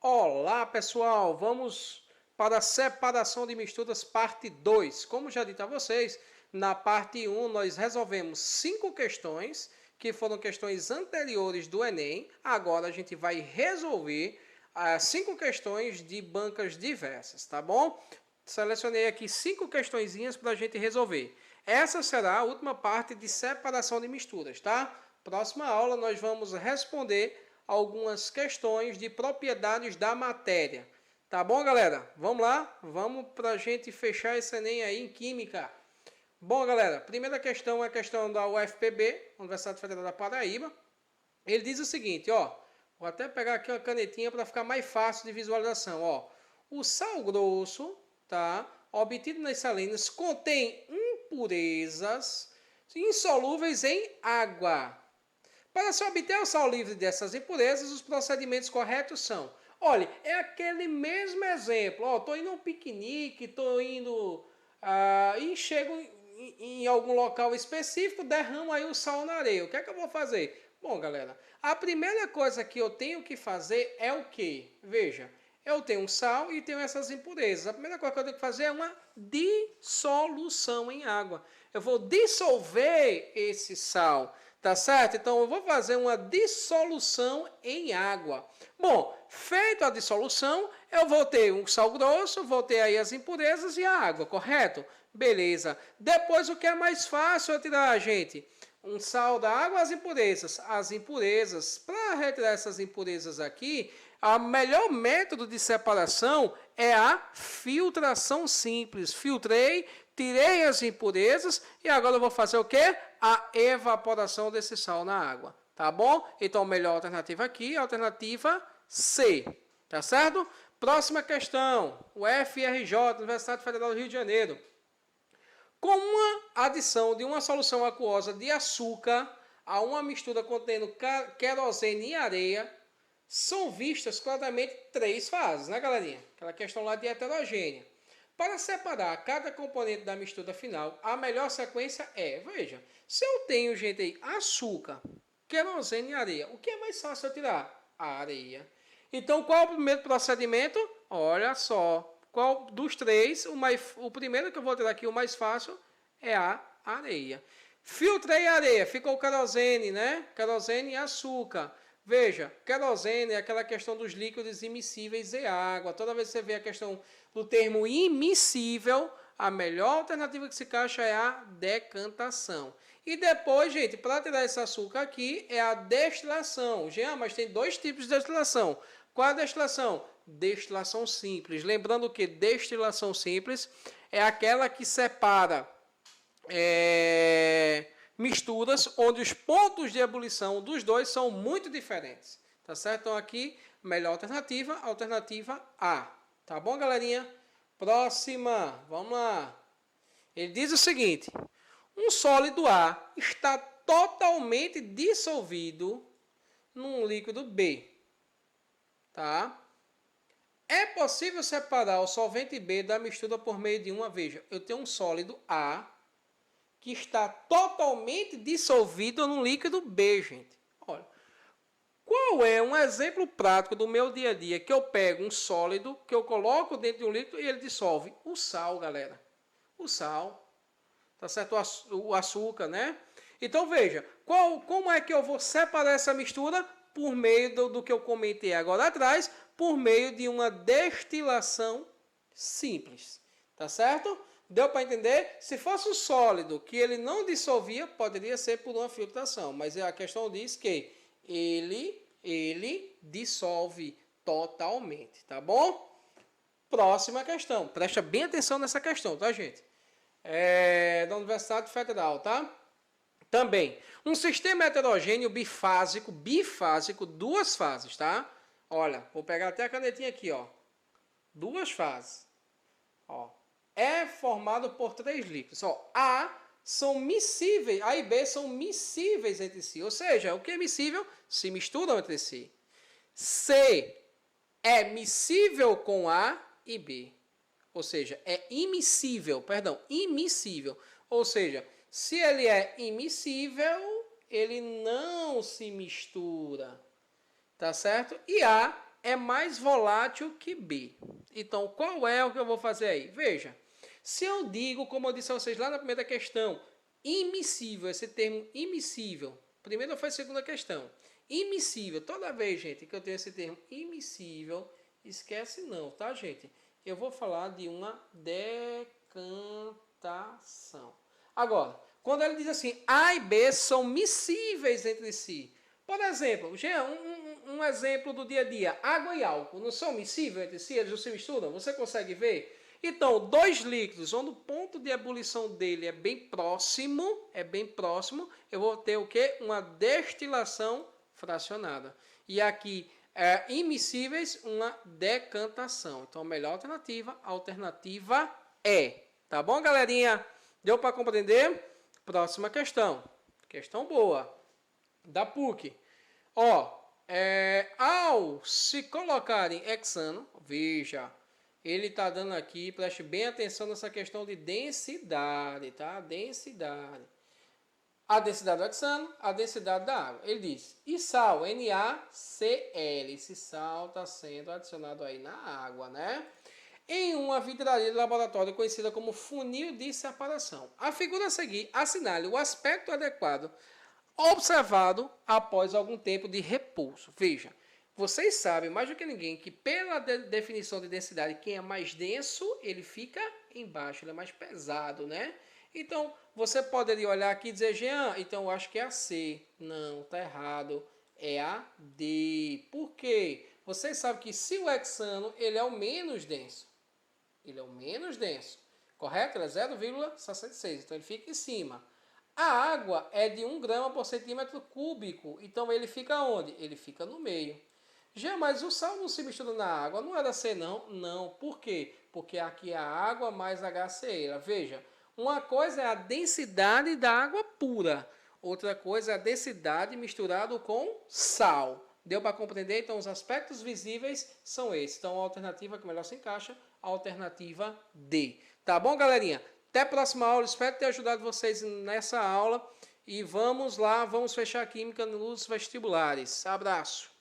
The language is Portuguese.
Olá pessoal, vamos para a separação de misturas parte 2. Como já dito a vocês, na parte 1 nós resolvemos 5 questões, que foram questões anteriores do Enem. Agora a gente vai resolver 5 questões de bancas diversas, tá bom? Selecionei aqui 5 questõezinhas para a gente resolver. Essa será a última parte de separação de misturas, tá? Próxima aula nós vamos responder algumas questões de propriedades da matéria. Tá bom, galera? Vamos lá? Vamos para a gente fechar esse Enem aí em Química. Bom, galera, primeira questão é a questão da UFPB, Universidade Federal da Paraíba. Ele diz o seguinte, ó. Vou até pegar aqui uma canetinha para ficar mais fácil de visualização, ó. O sal grosso, tá? Obtido nas salinas, contém impurezas insolúveis em água. Para se obter o sal livre dessas impurezas, os procedimentos corretos são... Olha, é aquele mesmo exemplo. Estou indo a um piquenique, estou indo... e chego em algum local específico, derramo aí o sal na areia. O que é que eu vou fazer? Bom, galera, a primeira coisa que eu tenho que fazer é o quê? Veja, eu tenho um sal e tenho essas impurezas. A primeira coisa que eu tenho que fazer é uma dissolução em água. Eu vou dissolver esse sal. Tá certo? Então eu vou fazer uma dissolução em água. Bom, feito a dissolução, eu vou ter um sal grosso, vou ter aí as impurezas e a água, correto? Beleza. Depois o que é mais fácil eu tirar, gente? Um sal da água, as impurezas. As impurezas, para retirar essas impurezas aqui, o melhor método de separação é a filtração simples. Filtrei, tirei as impurezas e agora eu vou fazer o quê? A evaporação desse sal na água, tá bom? Então, a melhor alternativa aqui é a alternativa C, tá certo? Próxima questão, o FRJ, Universidade Federal do Rio de Janeiro. Com uma adição de uma solução aquosa de açúcar a uma mistura contendo querosene e areia, são vistas claramente 3 fases, né, galerinha? Aquela questão lá de heterogênea. Para separar cada componente da mistura final, a melhor sequência é, veja, se eu tenho, gente, aí, açúcar, querosene e areia, o que é mais fácil eu tirar? A areia. Então, qual é o primeiro procedimento? Olha só, qual dos 3, o primeiro que eu vou tirar aqui, o mais fácil, é a areia. Filtrei a areia, ficou o querosene, né? Querosene e açúcar. Veja, querosene é aquela questão dos líquidos immiscíveis em água. Toda vez que você vê a questão do termo immiscível, a melhor alternativa que se encaixa é a decantação. E depois, gente, para tirar esse açúcar aqui, é a destilação. Jean, mas tem 2 tipos de destilação. Qual é a destilação? Destilação simples. Lembrando que destilação simples é aquela que separa... misturas onde os pontos de ebulição dos dois são muito diferentes. Tá certo? Então aqui, melhor alternativa, alternativa A. Tá bom, galerinha? Próxima, vamos lá. Ele diz o seguinte: um sólido A está totalmente dissolvido num líquido B. Tá? É possível separar o solvente B da mistura por meio de uma... Veja, eu tenho um sólido A que está totalmente dissolvido no líquido B, gente. Olha, qual é um exemplo prático do meu dia a dia que eu pego um sólido, que eu coloco dentro de um líquido e ele dissolve? O sal, galera. O sal. Tá certo? O açúcar, né? Então, veja, como é que eu vou separar essa mistura? Por meio do que eu comentei agora atrás, por meio de uma destilação simples. Tá certo? Deu para entender? Se fosse um sólido que ele não dissolvia, poderia ser por uma filtração. Mas a questão diz que ele dissolve totalmente. Tá bom? Próxima questão. Presta bem atenção nessa questão, tá, gente? É da Universidade Federal, tá? Também. Um sistema heterogêneo bifásico, 2 fases, tá? Olha, vou pegar até a canetinha aqui, ó. 2 fases. Ó. É formado por 3 líquidos. Ó, A são miscíveis, A e B são miscíveis entre si. Ou seja, o que é miscível? Se misturam entre si. C é miscível com A e B. Ou seja, é immiscível. Ou seja, se ele é immiscível, ele não se mistura. Tá certo? E A é mais volátil que B. Então, qual é o que eu vou fazer aí? Veja, se eu digo, como eu disse a vocês lá na primeira questão, immiscível, esse termo immiscível, primeira foi a segunda questão. Immiscível, toda vez, gente, que eu tenho esse termo immiscível, esquece não, tá, gente? Eu vou falar de uma decantação. Agora, quando ele diz assim, A e B são miscíveis entre si. Por exemplo, um exemplo do dia a dia, água e álcool não são miscíveis entre si, eles não se misturam, você consegue ver? Então, dois líquidos, onde o ponto de ebulição dele é bem próximo, eu vou ter o quê? Uma destilação fracionada. E aqui, immiscíveis, uma decantação. Então, a melhor alternativa E. Tá bom, galerinha? Deu para compreender? Próxima questão. Questão boa. Da PUC. Ao se colocarem hexano, veja, ele está dando aqui, preste bem atenção nessa questão de densidade, tá? Densidade. A densidade do hexano, a densidade da água. Ele diz, e sal, NaCl. Esse sal está sendo adicionado aí na água, né? Em uma vidraria de laboratório conhecida como funil de separação. A figura a seguir assinale o aspecto adequado observado após algum tempo de repouso. Veja, vocês sabem mais do que ninguém que pela definição de densidade, quem é mais denso, ele fica embaixo, ele é mais pesado, né? Então, você poderia olhar aqui e dizer, Jean, então eu acho que é a C. Não, tá errado. É a D. Por quê? Vocês sabem que se o hexano, ele é o menos denso. Ele é o menos denso. Correto? Ele é 0,66. Então, ele fica em cima. A água é de 1 grama por centímetro cúbico. Então, ele fica onde? Ele fica no meio. Já, mas o sal não se mistura na água. Não é da C, não? Não. Por quê? Porque aqui é a água mais HCl. Veja, uma coisa é a densidade da água pura. Outra coisa é a densidade misturada com sal. Deu para compreender? Então, os aspectos visíveis são esses. Então, a alternativa que melhor se encaixa, a alternativa D. Tá bom, galerinha? Até a próxima aula. Espero ter ajudado vocês nessa aula. E vamos lá, vamos fechar a Química nos vestibulares. Abraço.